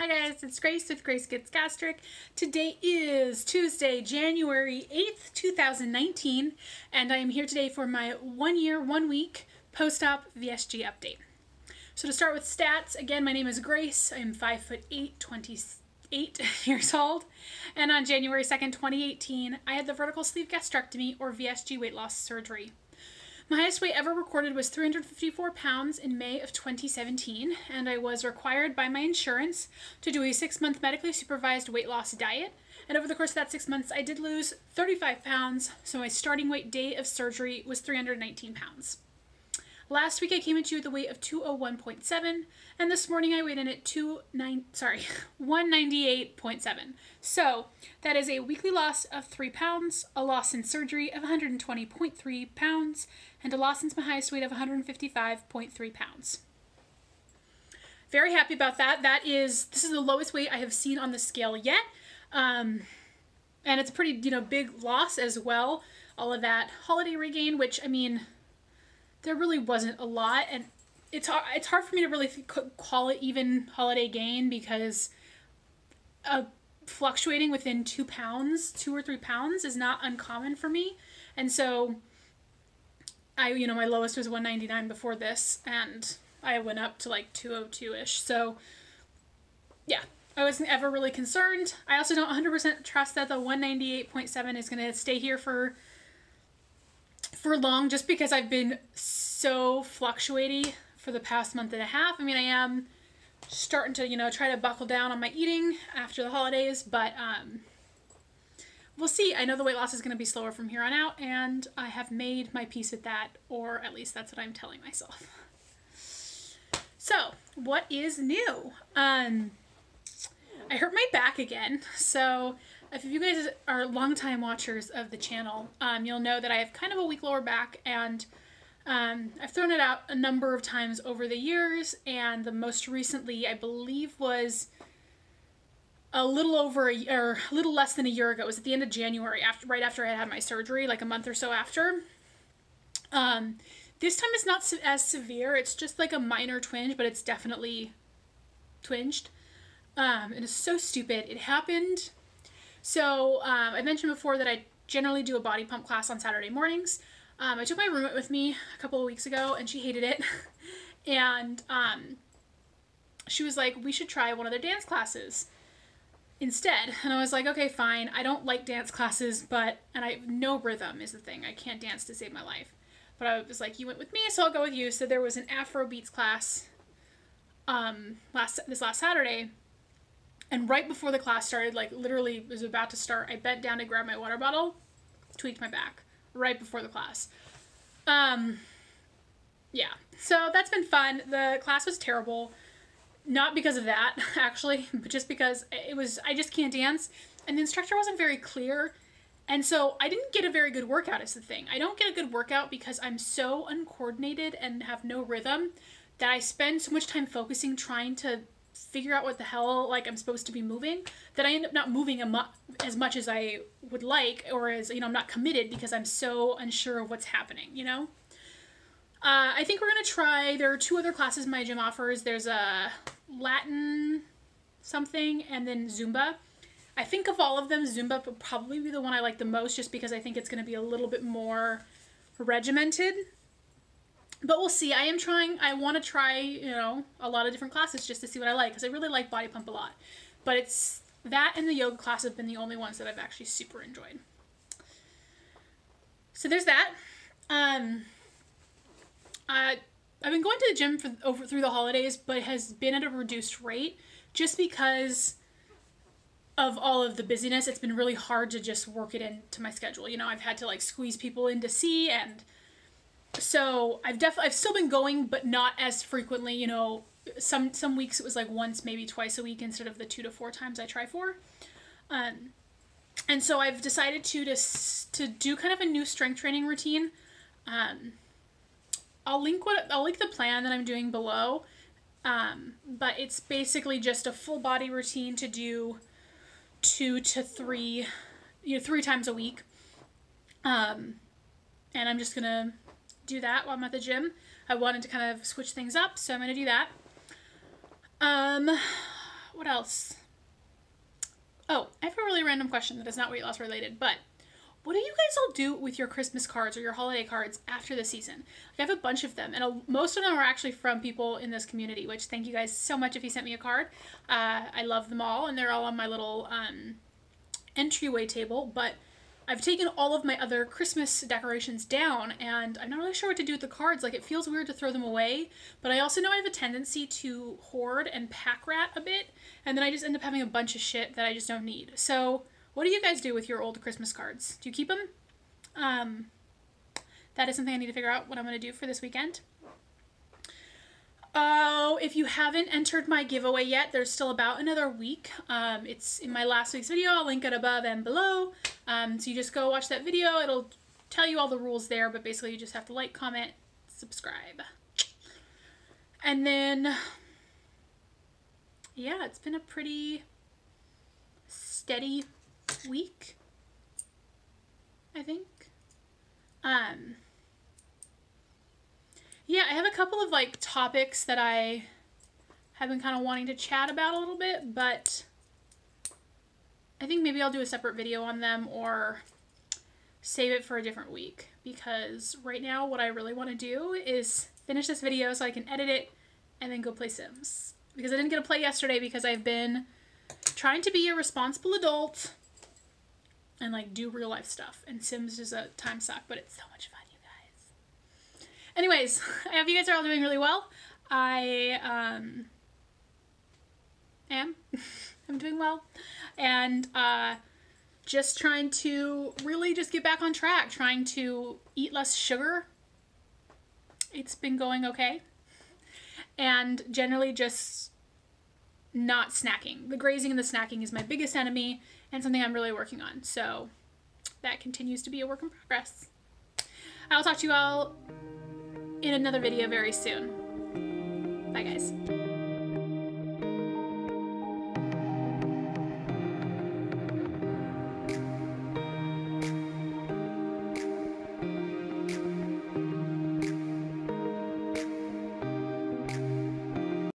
Hi guys, it's Grace with Grace Gets Gastric. Today is Tuesday, January 8th, 2019, and I am here today for my 1 year, 1 week post-op VSG update. So to start with stats, again, my name is Grace. I am 5'8", 28 years old, and on January 2nd, 2018, I had the vertical sleeve gastrectomy or VSG weight loss surgery. My highest weight ever recorded was 354 pounds in May of 2017, and I was required by my insurance to do a 6-month medically supervised weight loss diet. And over the course of that 6 months, I did lose 35 pounds, so my starting weight day of surgery was 319 pounds. Last week I came into with a weight of 201.7, and this morning I weighed in at 198.7. So that is a weekly loss of 3 pounds, a loss in surgery of 120.3 pounds, and a loss since my highest weight of 155.3 pounds. Very happy about that. This is the lowest weight I have seen on the scale yet. And it's a pretty, big loss as well. All of that holiday regain, which, I mean, there really wasn't a lot, and it's hard for me to really call it even holiday gain because fluctuating within 2 or 3 pounds is not uncommon for me. And so my lowest was 199 before this, and I went up to like 202-ish. So yeah, I wasn't ever really concerned. I also don't 100% trust that the 198.7 is going to stay here for long, just because I've been so fluctuating for the past month and a half. I mean, I am starting to, try to buckle down on my eating after the holidays, but we'll see. I know the weight loss is going to be slower from here on out, and I have made my peace with that, or at least that's what I'm telling myself. So, what is new? I hurt my back again, so if you guys are longtime watchers of the channel, you'll know that I have kind of a weak lower back, and I've thrown it out a number of times over the years, and the most recently, I believe, was a little less than a year ago. It was at the end of January, right after I had my surgery, like a month or so after. This time it's not as severe. It's just like a minor twinge, but it's definitely twinged. And it's so stupid. It happened. So I mentioned before that I generally do a body pump class on Saturday mornings. I took my roommate with me a couple of weeks ago, and she hated it. And she was like, we should try one of their dance classes instead. And I was like, okay, fine. I don't like dance classes, and I have no rhythm is the thing. I can't dance to save my life. But I was like, you went with me, so I'll go with you. So there was an Afro Beats class this last Saturday. And right before the class started, like literally was about to start, I bent down to grab my water bottle, tweaked my back right before the class. Yeah, so that's been fun. The class was terrible. Not because of that, actually, but just because I just can't dance, and the instructor wasn't very clear, and so I didn't get a very good workout is the thing. I don't get a good workout because I'm so uncoordinated and have no rhythm that I spend so much time focusing trying to figure out what the hell I'm supposed to be moving, that I end up not moving as much as I would like, or as I'm not committed because I'm so unsure of what's happening. I think we're gonna try. There are 2 other classes my gym offers. There's a Latin something and then Zumba. I think of all of them, Zumba would probably be the one I like the most, just because I think it's gonna be a little bit more regimented. But we'll see. I want to try, a lot of different classes just to see what I like, because I really like body pump a lot. But it's that and the yoga class have been the only ones that I've actually super enjoyed. So there's that. I've been going to the gym through the holidays, but it has been at a reduced rate just because of all of the busyness. It's been really hard to just work it into my schedule. I've had to squeeze people in to see, and so I've still been going, but not as frequently. Some weeks it was once, maybe twice a week instead of the 2 to 4 times I try for. And so I've decided to do kind of a new strength training routine. I'll link the plan that I'm doing below. But it's basically just a full body routine to do 2 to 3, 3 times a week. And I'm just gonna do that while I'm at the gym. I wanted to kind of switch things up, so I'm going to do that. what else? Oh, I have a really random question that is not weight loss related, but what do you guys all do with your Christmas cards or your holiday cards after the season? Like, I have a bunch of them, and most of them are actually from people in this community, which thank you guys so much if you sent me a card. I love them all, and they're all on my little entryway table, but I've taken all of my other Christmas decorations down, and I'm not really sure what to do with the cards. Like, it feels weird to throw them away, but I also know I have a tendency to hoard and pack rat a bit, and then I just end up having a bunch of shit that I just don't need. So what do you guys do with your old Christmas cards? Do you keep them? That is something I need to figure out what I'm going to do for this weekend. Oh, if you haven't entered my giveaway yet, there's still about another week. It's in my last week's video. I'll link it above and below. So you just go watch that video. It'll tell you all the rules there, but basically you just have to like, comment, subscribe. And then, yeah, it's been a pretty steady week, I think. Yeah, I have a couple of like topics that I have been kind of wanting to chat about a little bit, but I think maybe I'll do a separate video on them or save it for a different week, because right now what I really want to do is finish this video so I can edit it and then go play Sims, because I didn't get to play yesterday because I've been trying to be a responsible adult and like do real life stuff, and Sims is a time suck, but it's so much fun, you guys. Anyways, I hope you guys are all doing really well. I am. I'm doing well, and just trying to really just get back on track, trying to eat less sugar. It's been going okay, and generally just not snacking. The grazing and the snacking is my biggest enemy, and something I'm really working on, so that continues to be a work in progress. I'll talk to you all in another video very soon. Bye, guys.